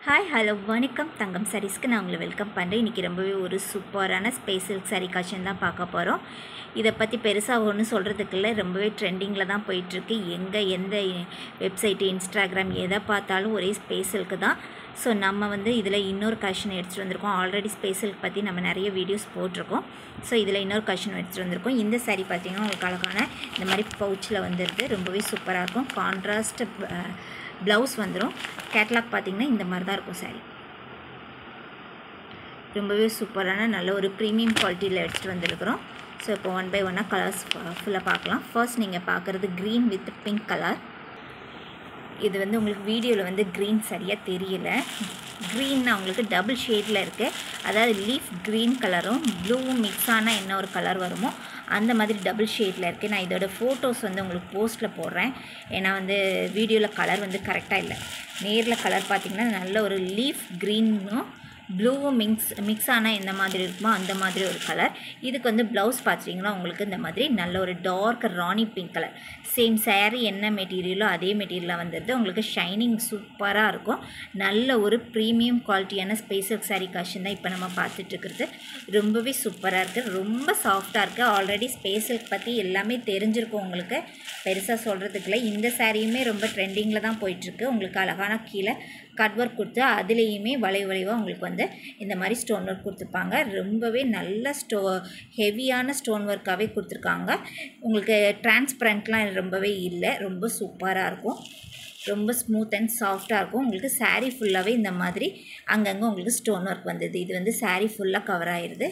Hi hello வணக்கம் தங்கம் சாரீஸ்க்கு நான் உங்களை வெல்கம் பண்ணுறேன். இன்றைக்கி ரொம்பவே ஒரு சூப்பரான ஸ்பேஸ் சில்க் சாரீ கலெக்ஷன் தான் பார்க்க போகிறோம். இதை பற்றி பெருசாக ஒன்றும் சொல்கிறதுக்குள்ள ரொம்பவே ட்ரெண்டிங்கில் தான் போயிட்டுருக்கு. எந்த வெப்சைட்டு இன்ஸ்டாகிராம் எதை பார்த்தாலும் ஒரே ஸ்பேஸ் சில்க்கு தான். ஸோ நம்ம இதில் இன்னொரு கலெக்ஷன் எடுத்துகிட்டு வந்திருக்கோம். ஆல்ரெடி ஸ்பேஸ் சில்க் பற்றி நம்ம நிறைய வீடியோஸ் போட்டிருக்கோம். ஸோ இதில் இன்னொரு கலெக்ஷன் எடுத்துகிட்டு வந்திருக்கோம். இந்த சாரீ பார்த்திங்கன்னா உங்களுக்கு அழகான இந்த மாதிரி பவுச்சில் வந்துடுது. ரொம்பவே சூப்பராக இருக்கும். கான்ட்ராஸ்ட் ப்ளவுஸ் வந்துடும். கேட்லாக் பார்த்திங்கன்னா இந்த மாதிரி தான் இருக்கும் சாரீ. ரொம்பவே சூப்பரான நல்ல ஒரு ப்ரீமியம் குவாலிட்டியில் எடுத்துகிட்டு வந்துருக்குறோம். ஸோ இப்போ ஒன் பை ஒன்னாக கலர்ஸ் ஃபுல்லாக பார்க்கலாம். ஃபர்ஸ்ட் நீங்கள் பார்க்குறது க்ரீன் வித் பிங்க் கலர். இது உங்களுக்கு வீடியோவில் க்ரீன் சரியாக தெரியல. க்ரீன்னா உங்களுக்கு டபுள் ஷேடில் இருக்குது. அதாவது லீஃப் க்ரீன் கலரும் ப்ளூவும் மிக்ஸ் ஆனால் என்ன ஒரு கலர் வருமோ அந்த மாதிரி டபுள் ஷேடில் இருக்குது. நான் இதோட ஃபோட்டோஸ் உங்களுக்கு போஸ்ட்டில் போடுறேன். ஏன்னா வீடியோவில் கலர் கரெக்டாக இல்லை. நேரில் கலர் பார்த்திங்கன்னா நல்ல ஒரு லீஃப் க்ரீனும் ப்ளூவும் மிக்ஸ் ஆனால் எந்த மாதிரி இருக்குமோ அந்த மாதிரி ஒரு கலர். இதுக்கு ப்ளவுஸ் பார்த்திங்கன்னா உங்களுக்கு இந்த மாதிரி நல்ல ஒரு டார்க் ராணி பிங்க் கலர். சேம் சாரீ என்ன மெட்டீரியலோ அதே மெட்டீரியலாக வந்துடுது. உங்களுக்கு ஷைனிங் சூப்பராக இருக்கும். நல்ல ஒரு ப்ரீமியம் குவாலிட்டியான ஸ்பேஸ் சில்க் சாரீ கலெக்ஷன் தான் இப்போ நம்ம பார்த்துட்ருக்கிறது. ரொம்பவே சூப்பராக இருக்குது. ரொம்ப சாஃப்டாக இருக்குது. ஆல்ரெடி ஸ்பேஸ் சில்க் பற்றி எல்லாமே தெரிஞ்சிருக்கும் உங்களுக்கு. பெருசாக சொல்கிறதுக்குள்ள இந்த சாரியுமே ரொம்ப ட்ரெண்டிங்கில் தான் போயிட்டுருக்கு. உங்களுக்கு அழகான கீழே கட் ஒர்க் கொடுத்து அதுலேயுமே வளைவாக உங்களுக்கு இந்த மாதிரி ஸ்டோன் ஒர்க் கொடுத்துருப்பாங்க. ரொம்பவே நல்ல ஹெவியான ஸ்டோன் ஒர்க்காகவே கொடுத்துருக்காங்க. உங்களுக்கு டிரான்ஸ்பரண்ட்லாம் ரொம்பவே இல்லை. ரொம்ப சூப்பராக இருக்கும். ரொம்ப ஸ்மூத் அண்ட் சாஃப்டாக இருக்கும். உங்களுக்கு சாரீ ஃபுல்லாகவே இந்த மாதிரி அங்கங்கே உங்களுக்கு ஸ்டோன் ஒர்க் வந்தது. இது சாரீ ஃபுல்லாக கவர் ஆகிடுது.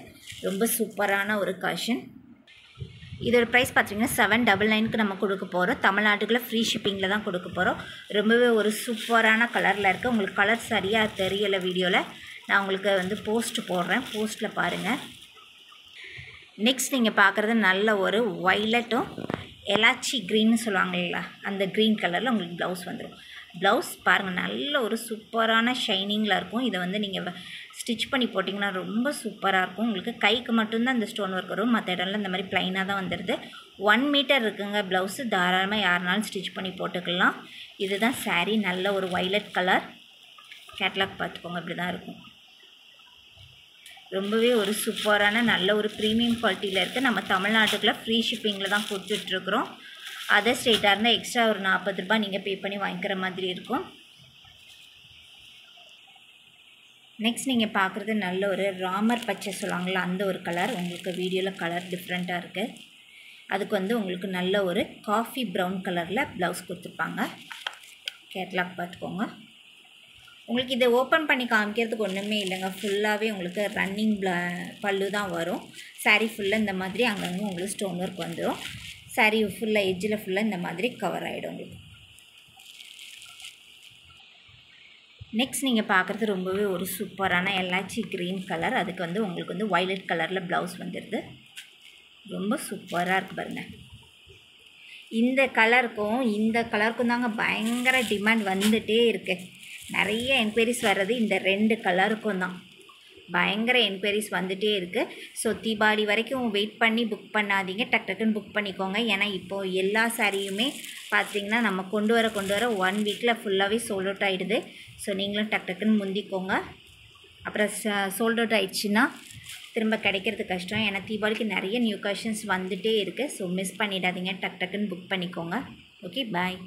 ரொம்ப சூப்பரான ஒரு கலெக்ஷன். இதோட ப்ரைஸ் பார்த்திங்கன்னா 799க்கு நம்ம கொடுக்க போகிறோம். தமிழ்நாட்டுக்குள்ளே ஃப்ரீ ஷிப்பிங்கில் தான் கொடுக்க போகிறோம். ரொம்பவே ஒரு சூப்பரான கலரில் இருக்குது. உங்களுக்கு கலர் சரியாக தெரியலை வீடியோவில். நான் உங்களுக்கு போஸ்ட் போடுறேன். போஸ்ட்டில் பாருங்கள். நெக்ஸ்ட் நீங்கள் பார்க்குறது நல்ல ஒரு வைலட்டும் எலாச்சி க்ரீன்னு சொல்லுவாங்கல்ல அந்த க்ரீன் கலரில் உங்களுக்கு ப்ளவுஸ் வந்துடும். ப்ளவுஸ் பாருங்கள் நல்ல ஒரு சூப்பரான ஷைனிங்கில் இருக்கும். இதை நீங்கள் ஸ்டிச் பண்ணி போட்டிங்கன்னா ரொம்ப சூப்பராக இருக்கும். உங்களுக்கு கைக்கு மட்டும்தான் இந்த ஸ்டோன் ஒர்க் வரும். மற்ற இடம்லாம் இந்த மாதிரி ப்ளைனாக தான் வந்துடுது. 1 மீட்டர் இருக்குங்க ப்ளவுஸு. தாராளமாக யாருனாலும் ஸ்டிச் பண்ணி போட்டுக்கலாம். இதுதான் சாரீ. நல்ல ஒரு வைலட் கலர். கேட்லாக் பார்த்துக்கோங்க. இப்படி தான் இருக்கும். ரொம்பவே ஒரு சூப்பரான நல்ல ஒரு ப்ரீமியம் குவாலிட்டியில் இருக்குது. நம்ம தமிழ்நாட்டுக்குள்ளே ஃப்ரீ ஷிப்பிங்கில் தான் கொடுத்துட்ருக்குறோம். அதர் ஸ்டேட்டாக இருந்தால் எக்ஸ்ட்ரா ஒரு 40 ரூபாய் நீங்கள் பே பண்ணி வாங்கிக்கிற மாதிரி இருக்கும். நெக்ஸ்ட் நீங்கள் பார்க்குறது நல்ல ஒரு ராமர் பச்சை சொல்லுவாங்களா அந்த ஒரு கலர். உங்களுக்கு வீடியோவில் கலர் டிஃப்ரெண்ட்டாக இருக்குது. அதுக்கு உங்களுக்கு நல்ல ஒரு காஃபி ப்ரௌன் கலரில் ப்ளவுஸ் கொடுத்துருப்பாங்க. கேட்லாக் பார்த்துக்கோங்க. உங்களுக்கு இதை ஓப்பன் பண்ணி காமிக்கிறதுக்கு ஒன்றுமே இல்லைங்க. ஃபுல்லாகவே உங்களுக்கு ரன்னிங் பல்லு தான் வரும். சாரீ ஃபுல்லாக இந்த மாதிரி அங்கங்கே உங்களுக்கு ஸ்டோன் ஒர்க் வந்துடும். சாரீ ஃபுல்லாக எட்ஜில் ஃபுல்லாக இந்த மாதிரி கவர் ஆகிடும் உங்களுக்கு. நெக்ஸ்ட் நீங்கள் பார்க்குறது ரொம்பவே ஒரு சூப்பரான எலாச்சி க்ரீன் கலர். அதுக்கு உங்களுக்கு வைலட் கலரில் ப்ளவுஸ் வந்துடுது. ரொம்ப சூப்பராக இருக்குது பாருங்கள். இந்த கலருக்கும் தாங்க பயங்கர டிமாண்ட் வந்துகிட்டே இருக்குது. நிறைய என்கொயரிஸ் வர்றது இந்த 2 கலருக்கும் தான். பயங்கர என்கொயரிஸ் வந்துகிட்டே இருக்குது. ஸோ தீபாவளி வரைக்கும் வெயிட் பண்ணி புக் பண்ணாதீங்க. டக்குன்னு புக் பண்ணிக்கோங்க. ஏன்னா இப்போது எல்லா சாரியுமே பார்த்திங்கன்னா நம்ம கொண்டு வர 1 வீக்கில் ஃபுல்லாகவே சோல்ட் அவுட் ஆகிடுது. ஸோ நீங்களும் டக்குன்னு முந்திக்கோங்க. அப்புறம் சோல்ட் அவுட் ஆகிடுச்சின்னா திரும்ப கிடைக்கிறது கஷ்டம். ஏன்னா தீபாவளிக்கு நிறைய நியூ கலெக்ஷன்ஸ் வந்துகிட்டே இருக்குது. ஸோ மிஸ் பண்ணிடாதீங்க. டக்குன்னு புக் பண்ணிக்கோங்க. ஓகே, பாய்.